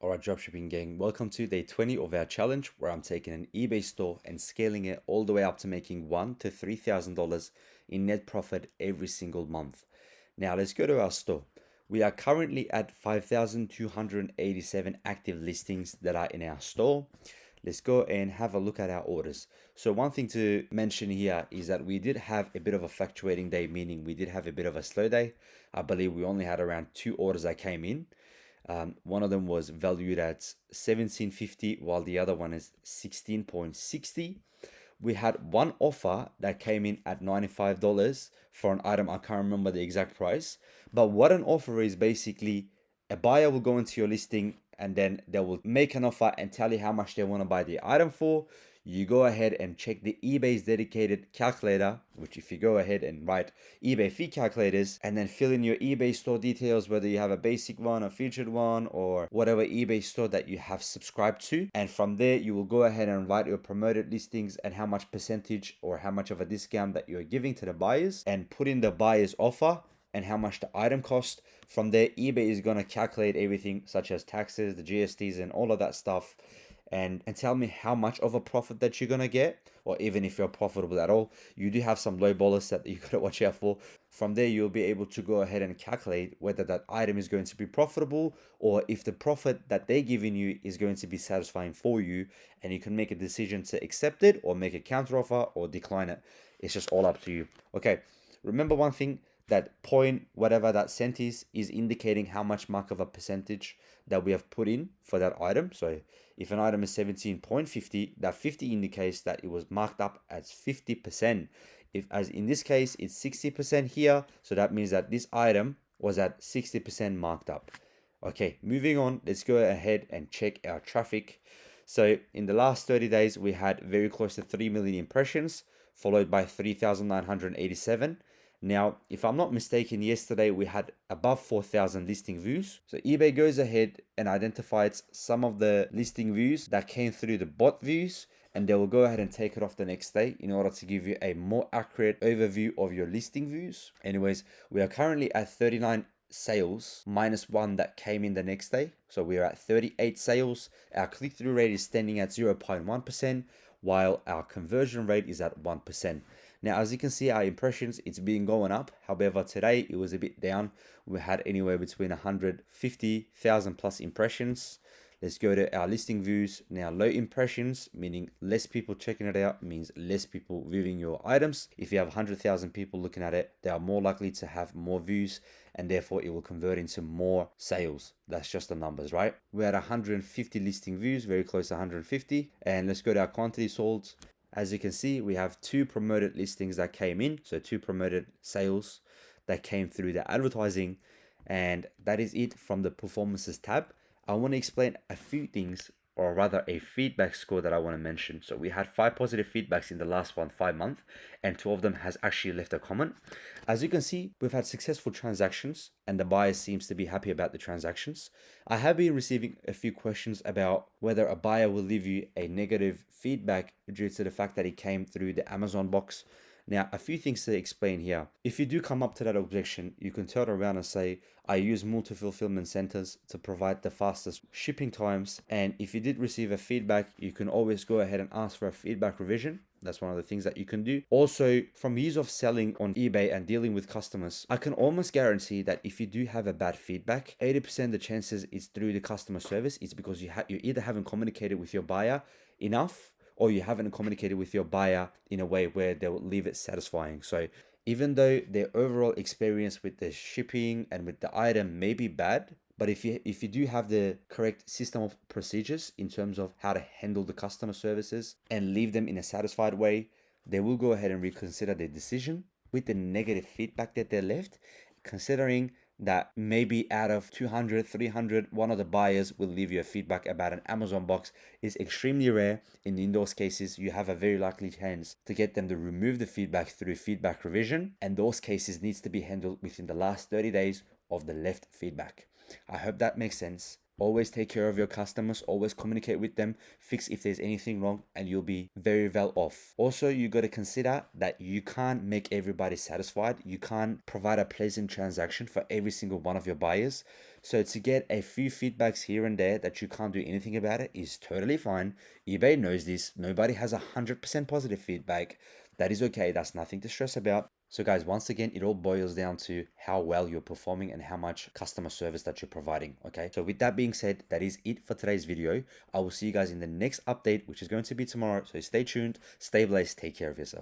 Alright, dropshipping gang, welcome to day 20 of our challenge where I'm taking an eBay store and scaling it all the way up to making $1,000 to $3,000 in net profit every single month. Now let's go to our store. We are currently at 5,287 active listings that are in our store. Let's go and have a look at our orders. So one thing to mention here is that we did have a bit of a fluctuating day, meaning we did have a bit of a slow day. I believe we only had around 2 orders that came in. One of them was valued at 1750 while the other one is 16.60. We had one offer that came in at $95 for an item. I can't remember the exact price, but what an offer is basically, a buyer will go into your listing and then they will make an offer and tell you how much they want to buy the item for. You go ahead and check the eBay's dedicated calculator, which if you go ahead and write eBay fee calculators and then fill in your eBay store details, whether you have a basic one, a featured one, or whatever eBay store that you have subscribed to. And from there, you will go ahead and write your promoted listings and how much percentage or how much of a discount that you're giving to the buyers and put in the buyer's offer and how much the item cost. From there, eBay is going to calculate everything such as taxes, the GSTs and all of that stuff, and tell me how much of a profit that you're going to get, or even if you're profitable at all. You do have some low ballers that you got to watch out for. From there, you'll be able to go ahead and calculate whether that item is going to be profitable or if the profit that they're giving you is going to be satisfying for you, and you can make a decision to accept it or make a counter offer or decline it. It's just all up to you. Okay, remember one thing, that point, whatever that cent is indicating how much mark of a percentage that we have put in for that item. So if an item is 17.50, that 50 indicates that it was marked up as 50%. If, as in this case, it's 60% here, so that means that this item was at 60% marked up. Okay, moving on, let's go ahead and check our traffic. So in the last 30 days, we had very close to 3 million impressions, followed by 3,987. Now, if I'm not mistaken, yesterday we had above 4,000 listing views. So eBay goes ahead and identifies some of the listing views that came through the bot views, and they will go ahead and take it off the next day in order to give you a more accurate overview of your listing views. Anyways, we are currently at 39 sales minus one that came in the next day. So we are at 38 sales. Our click-through rate is standing at 0.1%, while our conversion rate is at 1%. Now, as you can see, our impressions, it's been going up. However, today it was a bit down. We had anywhere between 150,000 plus impressions. Let's go to our listing views. Now, low impressions, meaning less people checking it out, means less people viewing your items. If you have 100,000 people looking at it, they are more likely to have more views, and therefore it will convert into more sales. That's just the numbers, right? We're at 150 listing views, very close to 150. And let's go to our quantity sold. As you can see, we have 2 promoted listings that came in. So 2 promoted sales that came through the advertising. And that is it from the performances tab. I want to explain a few things, or rather a feedback score that I want to mention. So we had 5 positive feedbacks in the last 5 months, and 2 of them has actually left a comment. As you can see, we've had successful transactions and the buyer seems to be happy about the transactions. I have been receiving a few questions about whether a buyer will leave you a negative feedback due to the fact that it came through the Amazon box. Now, a few things to explain here. If you do come up to that objection, you can turn around and say, I use multi-fulfillment centers to provide the fastest shipping times. And if you did receive a feedback, you can always go ahead and ask for a feedback revision. That's one of the things that you can do. Also, from years of selling on eBay and dealing with customers, I can almost guarantee that if you do have a bad feedback, 80% the chances it's through the customer service. It's because you either haven't communicated with your buyer enough, or you haven't communicated with your buyer in a way where they will leave it satisfying. So even though their overall experience with the shipping and with the item may be bad, but if you do have the correct system of procedures in terms of how to handle the customer services and leave them in a satisfied way, they will go ahead and reconsider their decision with the negative feedback that they left, considering that maybe out of 200, 300, one of the buyers will leave you a feedback about an Amazon box is extremely rare. In those cases, you have a very likely chance to get them to remove the feedback through feedback revision, and those cases needs to be handled within the last 30 days of the left feedback. I hope that makes sense. Always take care of your customers, always communicate with them, fix if there's anything wrong, and you'll be very well off. Also, you got to consider that you can't make everybody satisfied. You can't provide a pleasant transaction for every single one of your buyers. So to get a few feedbacks here and there that you can't do anything about it is totally fine. eBay knows this. Nobody has 100% positive feedback. That is okay. That's nothing to stress about. So guys, once again, it all boils down to how well you're performing and how much customer service that you're providing. Okay. So with that being said, that is it for today's video. I will see you guys in the next update, which is going to be tomorrow. So stay tuned, stay blessed, take care of yourself.